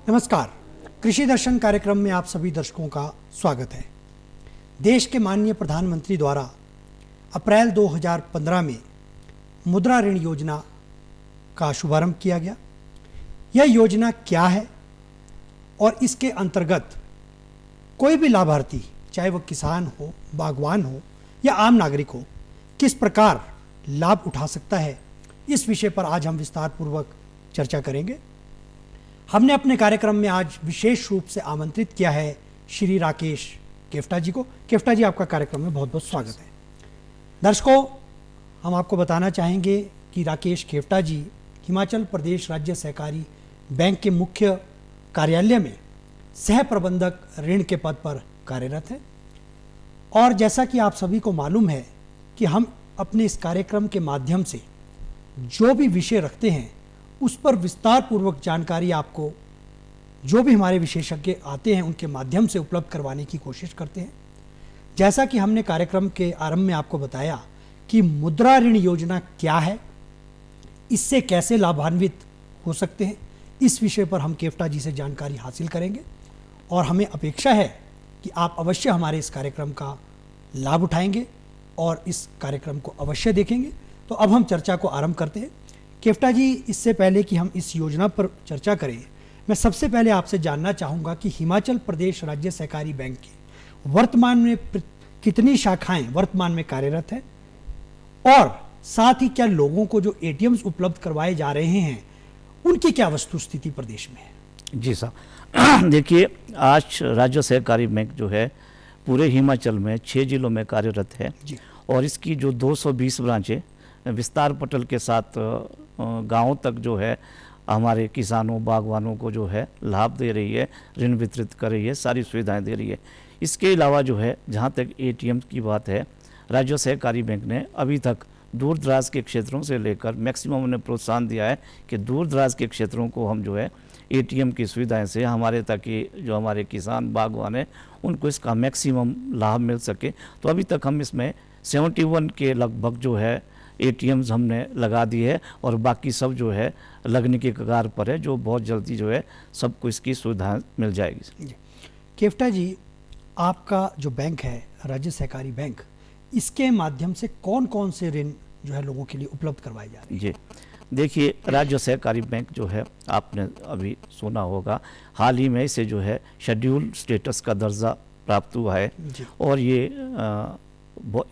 नमस्कार, कृषि दर्शन कार्यक्रम में आप सभी दर्शकों का स्वागत है। देश के माननीय प्रधानमंत्री द्वारा अप्रैल 2015 में मुद्रा ऋण योजना का शुभारंभ किया गया। यह योजना क्या है और इसके अंतर्गत कोई भी लाभार्थी, चाहे वह किसान हो, बागवान हो या आम नागरिक हो, किस प्रकार लाभ उठा सकता है, इस विषय पर आज हम विस्तार पूर्वक चर्चा करेंगे। हमने अपने कार्यक्रम में आज विशेष रूप से आमंत्रित किया है श्री राकेश केफ्टा जी को। केफ्टा जी, आपका कार्यक्रम में बहुत बहुत स्वागत है। दर्शकों, हम आपको बताना चाहेंगे कि राकेश केफ्टा जी हिमाचल प्रदेश राज्य सहकारी बैंक के मुख्य कार्यालय में सह प्रबंधक ऋण के पद पर कार्यरत हैं। और जैसा कि आप सभी को मालूम है कि हम अपने इस कार्यक्रम के माध्यम से जो भी विषय रखते हैं उस पर विस्तार पूर्वक जानकारी आपको जो भी हमारे विशेषज्ञ आते हैं उनके माध्यम से उपलब्ध करवाने की कोशिश करते हैं। जैसा कि हमने कार्यक्रम के आरंभ में आपको बताया कि मुद्रा ऋण योजना क्या है, इससे कैसे लाभान्वित हो सकते हैं, इस विषय पर हम केफ्टा जी से जानकारी हासिल करेंगे और हमें अपेक्षा है कि आप अवश्य हमारे इस कार्यक्रम का लाभ उठाएंगे और इस कार्यक्रम को अवश्य देखेंगे। तो अब हम चर्चा को आरंभ करते हैं। केफ्टा जी, इससे पहले कि हम इस योजना पर चर्चा करें, मैं सबसे पहले आपसे जानना चाहूँगा कि हिमाचल प्रदेश राज्य सहकारी बैंक की वर्तमान में कितनी शाखाएं वर्तमान में कार्यरत हैं और साथ ही क्या लोगों को जो एटीएम्स उपलब्ध करवाए जा रहे हैं उनकी क्या वस्तुस्थिति प्रदेश में है? जी साहब, देखिए, आज राज्य सहकारी बैंक जो है पूरे हिमाचल में 6 जिलों में कार्यरत है और इसकी जो 220 ब्रांचें विस्तार पटल के साथ गांवों तक जो है हमारे किसानों, बागवानों को जो है लाभ दे रही है, ऋण वितरित कर रही है, सारी सुविधाएं दे रही है। इसके अलावा जो है, जहां तक एटीएम की बात है, राज्य सहकारी बैंक ने अभी तक दूर दराज के क्षेत्रों से लेकर मैक्सिमम उन्हें प्रोत्साहन दिया है कि दूर दराज के क्षेत्रों को हम जो है एटीएम की सुविधाएं से हमारे, ताकि जो हमारे किसान बागवान हैं उनको इसका मैक्सिमम लाभ मिल सके। तो अभी तक हम इसमें 71 के लगभग जो है एटीएम्स हमने लगा दिए है और बाकी सब जो है लगने के कगार पर है, जो बहुत जल्दी जो है सबको इसकी सुविधा मिल जाएगी। केफ्टा जी, आपका जो बैंक है राज्य सहकारी बैंक, इसके माध्यम से कौन कौन से ऋण जो है लोगों के लिए उपलब्ध करवाए जा रहे हैं? जी देखिए, राज्य सहकारी बैंक जो है, आपने अभी सुना होगा, हाल ही में इसे जो है शेड्यूल स्टेटस का दर्जा प्राप्त हुआ है और ये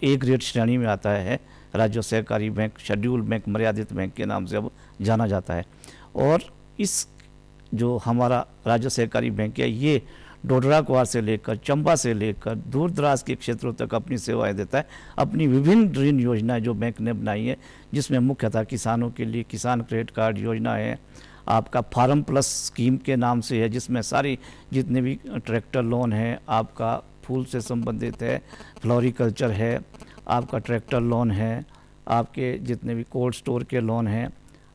ए ग्रेड श्रेणी में आता है। राज्य सहकारी बैंक शेड्यूल बैंक, मर्यादित बैंक के नाम से अब जाना जाता है। और इस जो हमारा राज्य सहकारी बैंक है, ये डोडरा कुआर से लेकर चंबा से लेकर दूर दराज के क्षेत्रों तक अपनी सेवाएं देता है। अपनी विभिन्न ऋण योजनाएं जो बैंक ने बनाई है, जिसमें मुख्यतः किसानों के लिए किसान क्रेडिट कार्ड योजना है, आपका फार्म प्लस स्कीम के नाम से है, जिसमें सारी जितने भी ट्रैक्टर लोन है, आपका फूल से संबंधित है, फ्लोरिकल्चर है, आपका ट्रैक्टर लोन है, आपके जितने भी कोल्ड स्टोर के लोन हैं,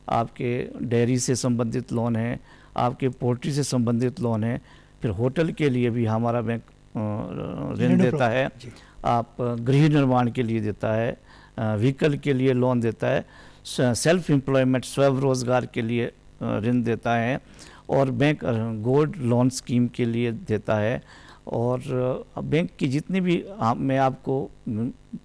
आपके डेयरी से संबंधित लोन है, आपके पोल्ट्री से संबंधित लोन है, फिर होटल के लिए भी हमारा बैंक ऋण देता है, आप गृह निर्माण के लिए देता है, व्हीकल के लिए लोन देता है, सेल्फ एम्प्लॉयमेंट स्वरोजगार के लिए ऋण देता है और बैंक गोल्ड लोन स्कीम के लिए देता है। और बैंक की जितनी भी मैं आपको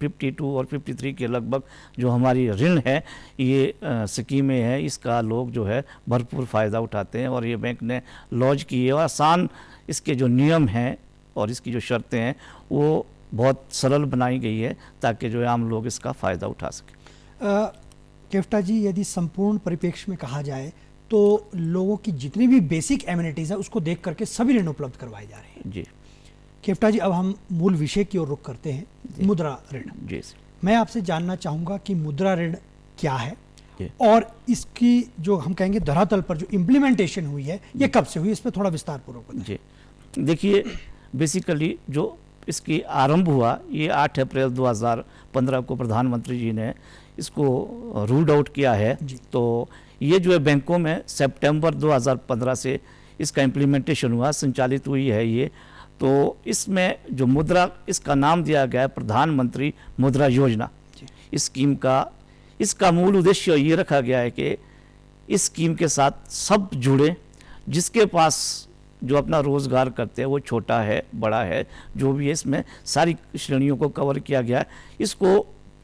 52 और 53 के लगभग जो हमारी ऋण है, ये स्कीमें हैं, इसका लोग जो है भरपूर फ़ायदा उठाते हैं और ये बैंक ने लॉन्च की है और आसान इसके जो नियम हैं और इसकी जो शर्तें हैं वो बहुत सरल बनाई गई है ताकि जो है आम लोग इसका फ़ायदा उठा सकें। केफ्टा जी, यदि संपूर्ण परिप्रेक्ष्य में कहा जाए तो लोगों की जितनी भी बेसिक एमिनिटीज़ है उसको देख करके सभी ऋण उपलब्ध करवाए जा रहे हैं। जी केफ्टा जी, अब हम मूल विषय की ओर रुख करते हैं, मुद्रा ऋण। जी, मैं आपसे जानना चाहूँगा कि मुद्रा ऋण क्या है और इसकी जो हम कहेंगे धरातल पर जो इम्प्लीमेंटेशन हुई है ये कब से हुई, इस पर थोड़ा विस्तार पूर्वक बताएं। जी देखिए, बेसिकली जो इसकी आरंभ हुआ ये 8 अप्रैल 2015 को प्रधानमंत्री जी ने इसको रूल्ड आउट किया है। तो ये जो है बैंकों में सितंबर 2015 से इसका इम्प्लीमेंटेशन हुआ, संचालित हुई है ये। तो इसमें जो मुद्रा, इसका नाम दिया गया है प्रधानमंत्री मुद्रा योजना। इस स्कीम का इसका मूल उद्देश्य ये रखा गया है कि इस स्कीम के साथ सब जुड़े जिसके पास जो अपना रोजगार करते हैं वो छोटा है बड़ा है जो भी है, इसमें सारी श्रेणियों को कवर किया गया है।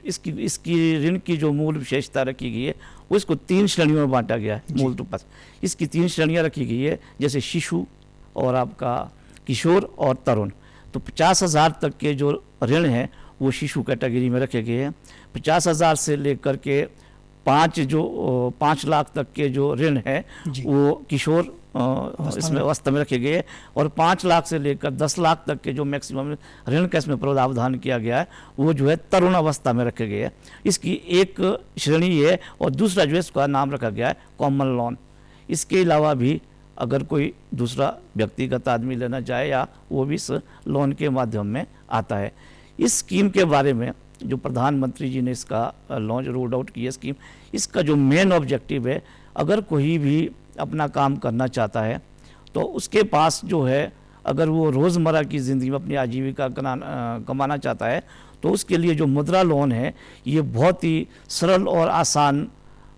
इसकी ऋण की जो मूल विशेषता रखी गई है वो इसको 3 श्रेणियों में बांटा गया है। मूल रूप से इसकी 3 श्रेणियां रखी गई है, जैसे शिशु और आपका किशोर और तरुण। तो 50,000 तक के जो ऋण हैं वो शिशु कैटेगरी में रखे गए हैं। 50,000 से लेकर के 5 लाख तक के जो ऋण है वो किशोर इसमें अवस्था में रखे गए, और 5 लाख से लेकर 10 लाख तक के जो मैक्सिमम ऋण का इसमें प्रावधान किया गया है वो जो है तरुण अवस्था में रखे गए हैं। इसकी एक श्रेणी है, और दूसरा जो है इसका नाम रखा गया है कॉमन लोन। इसके अलावा भी अगर कोई दूसरा व्यक्तिगत आदमी लेना चाहे या वो भी इस लोन के माध्यम में आता है। इस स्कीम के बारे में जो प्रधानमंत्री जी ने इसका लॉन्च रोल आउट किया स्कीम, इसका जो मेन ऑब्जेक्टिव है, अगर कोई भी अपना काम करना चाहता है तो उसके पास जो है अगर वो रोज़मर्रा की ज़िंदगी में अपनी आजीविका कमाना चाहता है तो उसके लिए जो मुद्रा लोन है ये बहुत ही सरल और आसान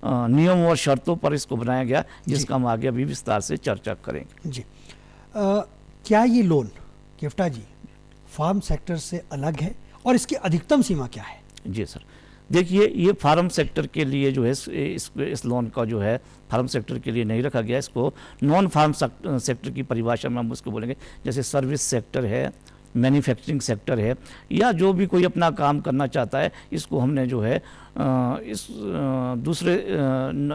नियम और शर्तों पर इसको बनाया गया, जिसका हम आगे अभी विस्तार से चर्चा करेंगे। जी क्या ये लोन केवटा जी फार्म सेक्टर से अलग है और इसकी अधिकतम सीमा क्या है? जी सर, देखिए ये फार्म सेक्टर के लिए जो है इस लोन का जो है फार्म सेक्टर के लिए नहीं रखा गया। इसको नॉन फार्म सेक्टर की परिभाषा में हम उसको बोलेंगे, जैसे सर्विस सेक्टर है, मैन्युफैक्चरिंग सेक्टर है, या जो भी कोई अपना काम करना चाहता है इसको हमने जो है इस दूसरे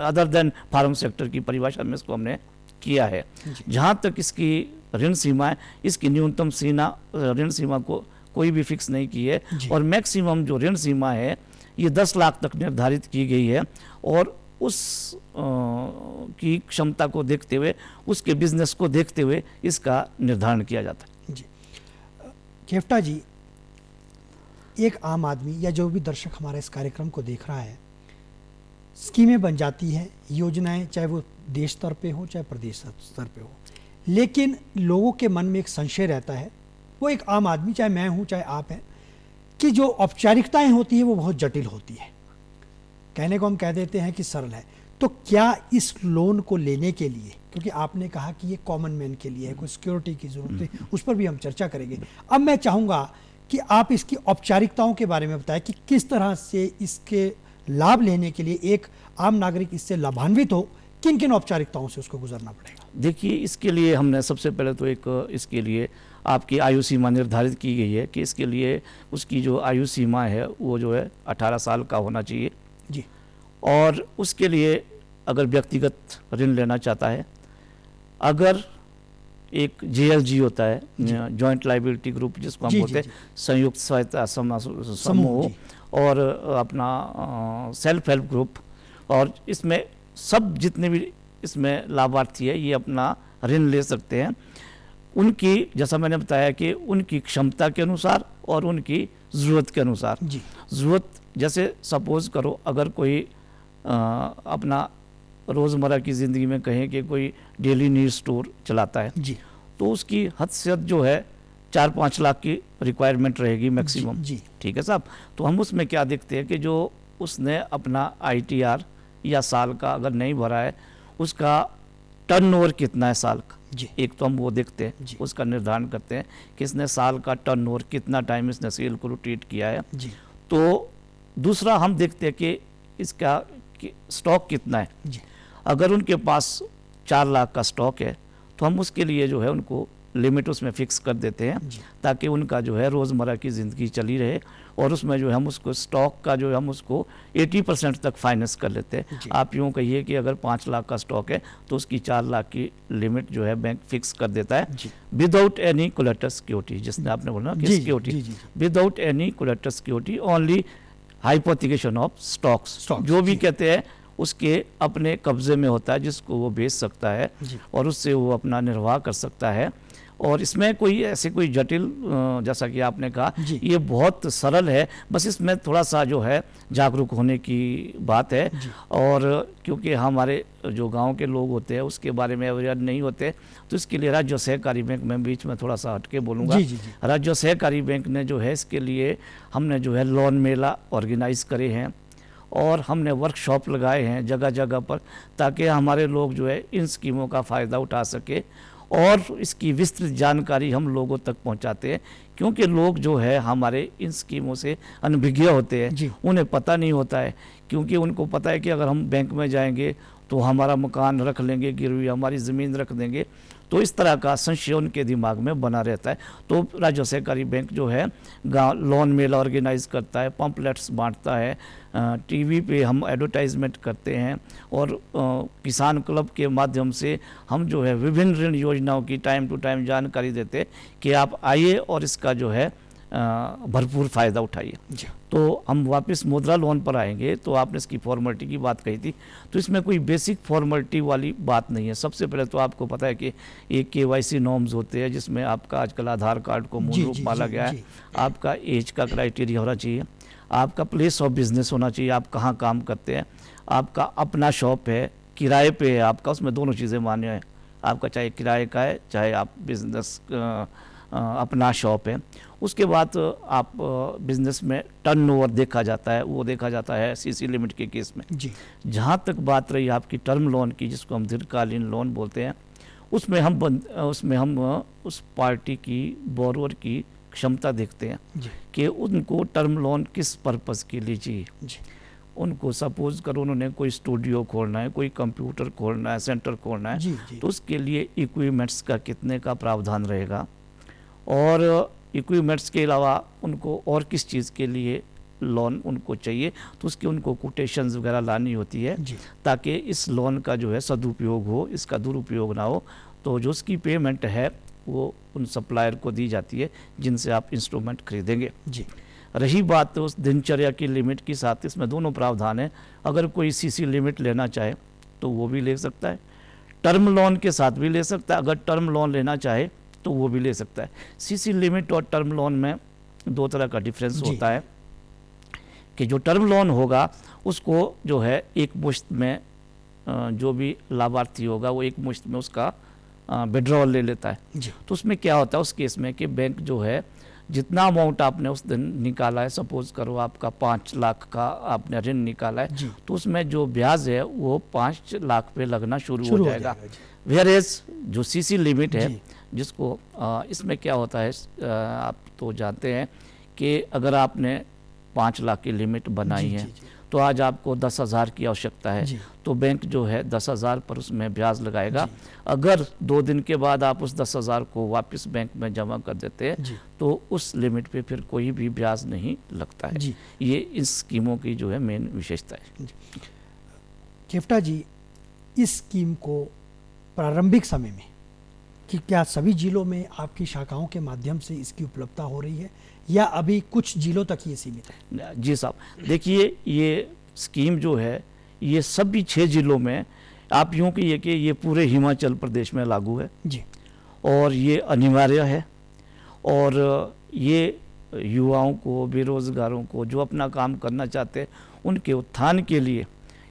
अदर देन फार्म सेक्टर की परिभाषा में इसको हमने किया है। जहाँ तक इसकी ऋण सीमा है, इसकी न्यूनतम ऋण सीमा को कोई भी फिक्स नहीं की है, और मैक्सिमम जो ऋण सीमा है ये 10 लाख तक निर्धारित की गई है, और उस की क्षमता को देखते हुए, उसके बिजनेस को देखते हुए इसका निर्धारण किया जाता है। जी केवटा जी, एक आम आदमी या जो भी दर्शक हमारे इस कार्यक्रम को देख रहा है, स्कीमें बन जाती हैं, योजनाएं, चाहे वो देश स्तर पे हो चाहे प्रदेश स्तर पे हो, लेकिन लोगों के मन में एक संशय रहता है, वो एक आम आदमी, चाहे मैं हूँ चाहे आप हैं, कि जो औपचारिकताएं होती है वो बहुत जटिल होती है। कहने को हम कह देते हैं कि सरल है, तो क्या इस लोन को लेने के लिए, क्योंकि आपने कहा कि ये कॉमन मैन के लिए है, कोई सिक्योरिटी की जरूरत है, उस पर भी हम चर्चा करेंगे। अब मैं चाहूँगा कि आप इसकी औपचारिकताओं के बारे में बताएं कि किस तरह से इसके लाभ लेने के लिए एक आम नागरिक इससे लाभान्वित हो, किन किन औपचारिकताओं से उसको गुजरना पड़ेगा। देखिए, इसके लिए हमने सबसे पहले तो इसके लिए आपकी आयु सीमा निर्धारित की गई है कि इसके लिए उसकी जो आयु सीमा है वो जो है 18 साल का होना चाहिए जी। और उसके लिए अगर व्यक्तिगत ऋण लेना चाहता है, अगर एक JLG होता है, जॉइंट लाइबिलिटी ग्रुप जिसको हम बोलते हैं, संयुक्त सहायता समूह, और अपना सेल्फ हेल्प ग्रुप, और इसमें सब जितने भी इसमें लाभार्थी है ये अपना ऋण ले सकते हैं। उनकी, जैसा मैंने बताया कि उनकी क्षमता के अनुसार और उनकी ज़रूरत के अनुसार। ज़रूरत जैसे सपोज करो अगर कोई अपना रोज़मर्रा की ज़िंदगी में कहें कि कोई डेली नीड स्टोर चलाता है जी, तो उसकी हद से हद जो है 4-5 लाख की रिक्वायरमेंट रहेगी मैक्सिमम जी। ठीक है साहब, तो हम उसमें क्या देखते हैं कि जो उसने अपना ITR या साल का अगर नहीं भरा है, उसका टर्नओवर कितना है साल का जी, एक तो हम वो देखते हैं, उसका निर्धारण करते हैं कि इसने साल का टर्नओवर कितना टाइम इसने सेल को रोटेट किया है जी। तो दूसरा हम देखते हैं कि इसका स्टॉक कितना है जी। अगर उनके पास 4 लाख का स्टॉक है तो हम उसके लिए जो है उनको लिमिट उसमें फिक्स कर देते हैं ताकि उनका जो है रोज़मर्रा की ज़िंदगी चली रहे, और उसमें जो है हम उसको स्टॉक का जो है हम उसको 80% तक फाइनेंस कर लेते हैं। आप यूँ कहिए कि अगर 5 लाख का स्टॉक है तो उसकी 4 लाख की लिमिट जो है बैंक फिक्स कर देता है विदाउट एनी कोलेटरल सिक्योरिटी, जिसने आपने बोला कि security, without any collateral security, only hypothecation of stocks, जो भी कहते हैं उसके अपने कब्जे में होता है, जिसको वो बेच सकता है और उससे वो अपना निर्वाह कर सकता है। और इसमें कोई ऐसे कोई जटिल, जैसा कि आपने कहा, ये बहुत सरल है, बस इसमें थोड़ा सा जो है जागरूक होने की बात है। और क्योंकि हमारे जो गांव के लोग होते हैं उसके बारे में अवेयर नहीं होते, तो इसके लिए राज्य सहकारी बैंक में बीच में थोड़ा सा हटके बोलूँगा, राज्य सहकारी बैंक ने जो है इसके लिए हमने जो है लोन मेला ऑर्गेनाइज करे हैं, और हमने वर्कशॉप लगाए हैं जगह जगह पर, ताकि हमारे लोग जो है इन स्कीमों का फ़ायदा उठा सके और इसकी विस्तृत जानकारी हम लोगों तक पहुंचाते हैं। क्योंकि लोग जो है हमारे इन स्कीमों से अनभिज्ञ होते हैं, उन्हें पता नहीं होता है। क्योंकि उनको पता है कि अगर हम बैंक में जाएंगे तो हमारा मकान रख लेंगे गिरवी, हमारी ज़मीन रख देंगे, तो इस तरह का संशय उनके दिमाग में बना रहता है। तो राज्य सहकारी बैंक जो है गाँव लोन मेला ऑर्गेनाइज करता है, पंपलेट्स बांटता है, टीवी पे हम एडवर्टाइजमेंट करते हैं और किसान क्लब के माध्यम से हम जो है विभिन्न ऋण योजनाओं की टाइम टू टाइम जानकारी देते हैं कि आप आइए और इसका जो है भरपूर फ़ायदा उठाइए। तो हम वापस मुद्रा लोन पर आएंगे। तो आपने इसकी फॉर्मेलिटी की बात कही थी, तो इसमें कोई बेसिक फॉर्मेलिटी वाली बात नहीं है। सबसे पहले तो आपको पता है कि एक KYC नॉर्म्स होते हैं, जिसमें आपका आजकल आधार कार्ड को मूल रूप माना गया है, आपका एज का क्राइटेरिया होना चाहिए, आपका प्लेस ऑफ बिजनेस होना चाहिए, आप कहाँ काम करते हैं, आपका अपना शॉप है, किराए पे है आपका, उसमें दोनों चीज़ें मान्य है, आपका चाहे किराए का है चाहे आप बिजनेस अपना शॉप है। उसके बाद आप बिजनेस में टर्नओवर देखा जाता है, वो देखा जाता है CC लिमिट के केस में। जहाँ तक बात रही आपकी टर्म लोन की, जिसको हम दीर्घकालीन लोन बोलते हैं, उसमें हम उस पार्टी की बोरोवर की क्षमता देखते हैं कि उनको टर्म लोन किस पर्पज़ के लिए चाहिए। उनको सपोज करो उन्होंने कोई स्टूडियो खोलना है, कोई कंप्यूटर खोलना है, सेंटर खोलना है, तो उसके लिए इक्विपमेंट्स का कितने का प्रावधान रहेगा, और इक्विपमेंट्स के अलावा उनको और किस चीज़ के लिए लोन उनको चाहिए, तो उसकी उनको कोटेशंस वगैरह लानी होती है, ताकि इस लोन का जो है सदुपयोग हो, इसका दुरुपयोग ना हो। तो जो उसकी पेमेंट है वो उन सप्लायर को दी जाती है जिनसे आप इंस्ट्रूमेंट खरीदेंगे। रही बात तो उस दिनचर्या की लिमिट की, साथ इसमें दोनों प्रावधान है। अगर कोई CC लिमिट लेना चाहे तो वो भी ले सकता है, टर्म लोन के साथ भी ले सकता है। अगर टर्म लोन लेना चाहे तो वो भी ले सकता है। CC लिमिट और टर्म लोन में दो तरह का डिफरेंस होता है कि जो टर्म लोन होगा उसको जो है एक मुश्त में जो भी लाभार्थी होगा वो एक मुश्त में उसका विड्रॉल ले लेता है। तो उसमें क्या होता है उस केस में कि बैंक जो है जितना अमाउंट आपने उस दिन निकाला है, सपोज करो आपका 5 लाख का आपने ऋण निकाला है, तो उसमें जो ब्याज है वो 5 लाख पे लगना शुरू हो जाएगा। वेयरएज जो CC लिमिट है, जिसको इसमें क्या होता है आप तो जानते हैं कि अगर आपने 5 लाख की लिमिट बनाई है तो आज आपको 10,000 की आवश्यकता है, तो बैंक जो है 10,000 पर उसमें ब्याज लगाएगा। अगर 2 दिन के बाद आप उस 10,000 को वापस बैंक में जमा कर देते हैं तो उस लिमिट पे फिर कोई भी ब्याज नहीं लगता है। ये इस स्कीमों की जो है मेन विशेषता है। केवटा जी, इस स्कीम को प्रारंभिक समय में कि क्या सभी जिलों में आपकी शाखाओं के माध्यम से इसकी उपलब्धता हो रही है या अभी कुछ जिलों तक ही सीमित है? जी साहब, देखिए ये स्कीम जो है ये सभी 6 जिलों में, आप यूँ कहिए कि ये पूरे हिमाचल प्रदेश में लागू है और ये अनिवार्य है। और ये युवाओं को, बेरोजगारों को जो अपना काम करना चाहते हैं उनके उत्थान के लिए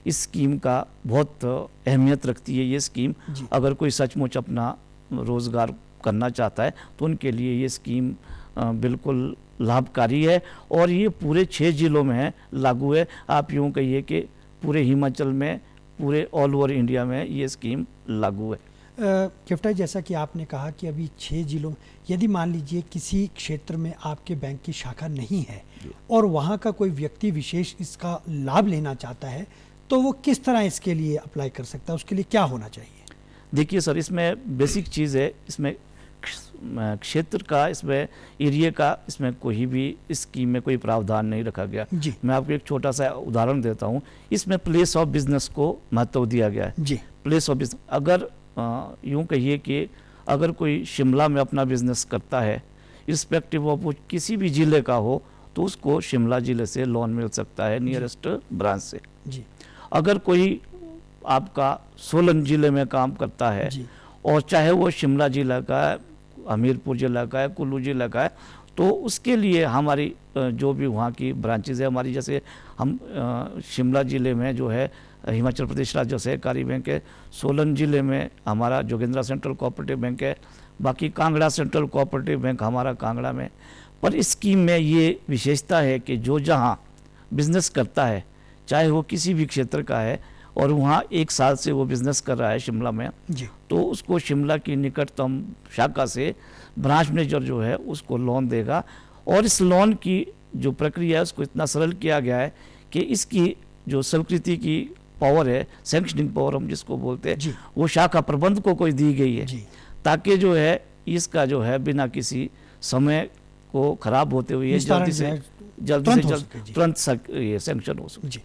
इस स्कीम का बहुत अहमियत रखती है। ये स्कीम अगर कोई सचमुच अपना रोज़गार करना चाहता है तो उनके लिए ये स्कीम बिल्कुल लाभकारी है और ये पूरे 6 जिलों में है, लागू है। आप यूँ कहिए कि पूरे हिमाचल में, पूरे ऑल ओवर इंडिया में ये स्कीम लागू है। केवटा, जैसा कि आपने कहा कि अभी 6 जिलों, यदि मान लीजिए किसी क्षेत्र में आपके बैंक की शाखा नहीं है और वहाँ का कोई व्यक्ति विशेष इसका लाभ लेना चाहता है, तो वो किस तरह इसके लिए अप्लाई कर सकता है, उसके लिए क्या होना चाहिए? देखिए सर, इसमें बेसिक चीज़ है, इसमें क्षेत्र का, इसमें एरिया का, इसमें कोई भी स्कीम में कोई प्रावधान नहीं रखा गया। मैं आपको एक छोटा सा उदाहरण देता हूँ। इसमें प्लेस ऑफ बिजनेस को महत्व दिया गया है। प्लेस ऑफ बिजनेस, अगर यूँ कहिए कि अगर कोई शिमला में अपना बिजनेस करता है, इर्रिस्पेक्टिव ऑफ वो किसी भी ज़िले का हो, तो उसको शिमला ज़िले से लोन मिल सकता है नियरेस्ट ब्रांच से। अगर कोई आपका सोलन ज़िले में काम करता है और चाहे वो शिमला ज़िला का है, हमीरपुर ज़िला का है, कुल्लू ज़िला का है, तो उसके लिए हमारी जो भी वहाँ की ब्रांचेज़ है हमारी, जैसे हम शिमला ज़िले में जो है हिमाचल प्रदेश राज्य सहकारी बैंक है, सोलन ज़िले में हमारा जोगिंद्रा सेंट्रल कोऑपरेटिव बैंक है, बाकी कांगड़ा सेंट्रल कोऑपरेटिव बैंक हमारा कांगड़ा में। पर इस स्कीम में ये विशेषता है कि जो जहाँ बिजनेस करता है, चाहे वो किसी भी क्षेत्र का है और वहाँ 1 साल से वो बिजनेस कर रहा है शिमला में, जी तो उसको शिमला की निकटतम शाखा से ब्रांच मैनेजर जो है उसको लोन देगा। और इस लोन की जो प्रक्रिया है उसको इतना सरल किया गया है कि इसकी जो स्वीकृति की पावर है, सैंक्शनिंग पावर हम जिसको बोलते जी। हैं, वो शाखा प्रबंध को कोई दी गई है, जी ताकि जो है इसका जो है बिना किसी समय को खराब होते हुए निस्तारण जल्दी जो से है जल्द तुरंत से हो जल्द सके, जी। तुरंत ये सैंक्शन हो सके। जी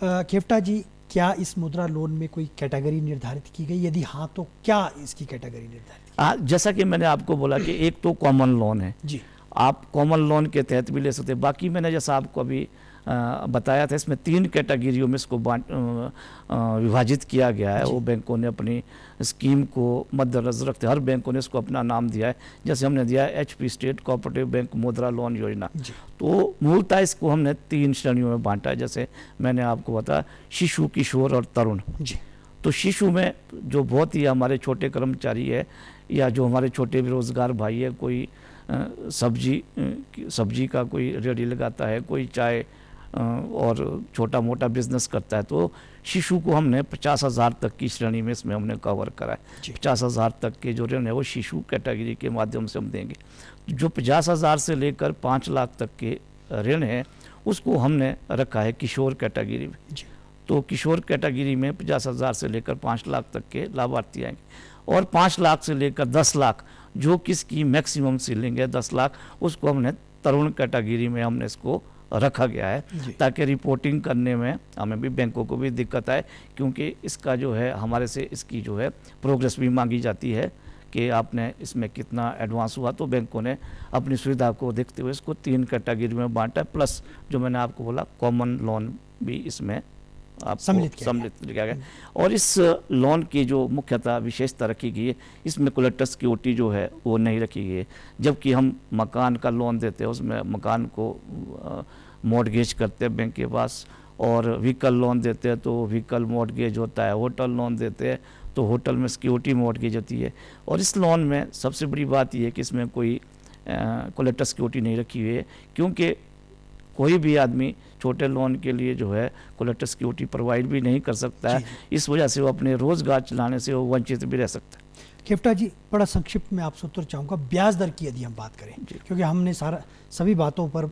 खेवटा जी, क्या इस मुद्रा लोन में कोई कैटेगरी निर्धारित की गई? यदि हाँ तो क्या इसकी कैटेगरी निर्धारित जैसा कि मैंने आपको बोला कि एक तो कॉमन लोन है, जी आप कॉमन लोन के तहत भी ले सकते हैं। बाकी मैंने जैसा आपको अभी बताया था, इसमें 3 कैटेगरियों में इसको विभाजित किया गया है। वो बैंकों ने अपनी स्कीम को मद्देनजर रखते हर बैंकों ने इसको अपना नाम दिया है। जैसे हमने दिया है HP स्टेट कोऑपरेटिव बैंक मुद्रा लोन योजना, जी तो मूलतः इसको हमने 3 श्रेणियों में बांटा है। जैसे मैंने आपको बताया शिशु, किशोर और तरुण। जी तो शिशु में जो बहुत ही हमारे छोटे कर्मचारी है या जो हमारे छोटे बेरोजगार भाई है, कोई सब्जी का कोई रेडी लगाता है, कोई चाय और छोटा मोटा बिजनेस करता है, तो शिशु को हमने 50,000 तक की श्रेणी में इसमें हमने कवर करा है। जी। 50,000 तक के जो ऋण है वो शिशु कैटेगरी के माध्यम से हम देंगे। जो 50,000 से लेकर 5 लाख तक के ऋण है उसको हमने रखा है किशोर कैटेगरी में। जी तो किशोर कैटेगरी में 50,000 से लेकर 5 लाख तक के लाभार्थी आएंगे। और 5 लाख से लेकर 10 लाख जो किसकी मैक्सिमम सीलिंग है 10 लाख, उसको हमने तरुण कैटेगरी में हमने इसको रखा गया है, जी। ताकि रिपोर्टिंग करने में हमें भी, बैंकों को भी दिक्कत आए, क्योंकि इसका जो है हमारे से इसकी जो है प्रोग्रेस भी मांगी जाती है कि आपने इसमें कितना एडवांस हुआ। तो बैंकों ने अपनी सुविधा को देखते हुए इसको 3 कैटेगरी में बांटा है। प्लस जो मैंने आपको बोला कॉमन लोन भी इसमें आपको सम्मिलित किया गया। और इस लोन की जो मुख्यतः विशेषता रखी गई है, इसमें कोलेक्टर सिक्योरिटी जो है वो नहीं रखी गई है। जबकि हम मकान का लोन देते हैं उसमें मकान को मॉर्टगेज करते हैं बैंक के पास, और व्हीकल लोन देते हैं तो व्हीकल मॉर्टगेज होता है, होटल लोन देते हैं तो होटल में सिक्योरिटी मॉर्टगेज होती है। और इस लोन में सबसे बड़ी बात यह है कि इसमें कोई कोलेक्टर सिक्योरिटी नहीं रखी हुई है, क्योंकि कोई भी आदमी छोटे लोन के लिए जो है कोलेक्टर सिक्योरिटी प्रोवाइड भी नहीं कर सकता है। इस वजह से वो अपने रोजगार चलाने से वो वंचित भी रह सकता है। खेवटा जी, बड़ा संक्षिप्त में आपसे उत्तर चाहूँगा। ब्याज दर की यदि हम बात करें, क्योंकि हमने सभी बातों पर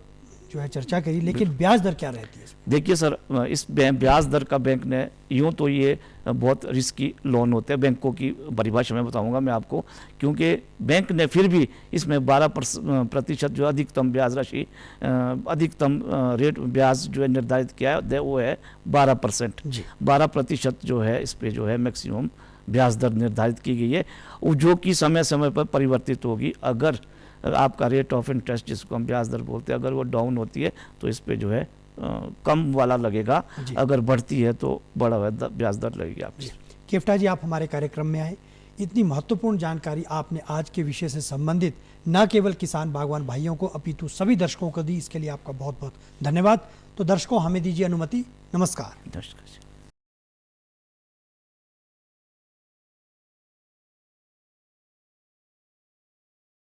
जो है चर्चा करी, लेकिन ब्याज दर क्या रहती है इसमें? देखिए सर, इस ब्याज दर का बैंक ने, यूँ तो ये बहुत रिस्की लोन होते हैं, बैंकों की परिभाषा में बताऊंगा मैं आपको, क्योंकि बैंक ने फिर भी इसमें 12% जो अधिकतम ब्याज राशि, अधिकतम रेट ब्याज जो है निर्धारित किया है वो है 12%। 12% जो है इस पर जो है मैक्सिमम ब्याज दर निर्धारित की गई है, जो कि समय समय पर परिवर्तित होगी। अगर आपका रेट ऑफ इंटरेस्ट जिसको हम ब्याज दर बोलते हैं, अगर वो डाउन होती है तो इस पे जो है कम वाला लगेगा, अगर बढ़ती है तो बड़ा ब्याज दर लगेगी आपकी। खेवटा जी, आप हमारे कार्यक्रम में आए, इतनी महत्वपूर्ण जानकारी आपने आज के विषय से संबंधित न केवल किसान बागवान भाइयों को अपितु सभी दर्शकों को दी, इसके लिए आपका बहुत बहुत धन्यवाद। तो दर्शकों, हमें दीजिए अनुमति। नमस्कार। नमस्कार।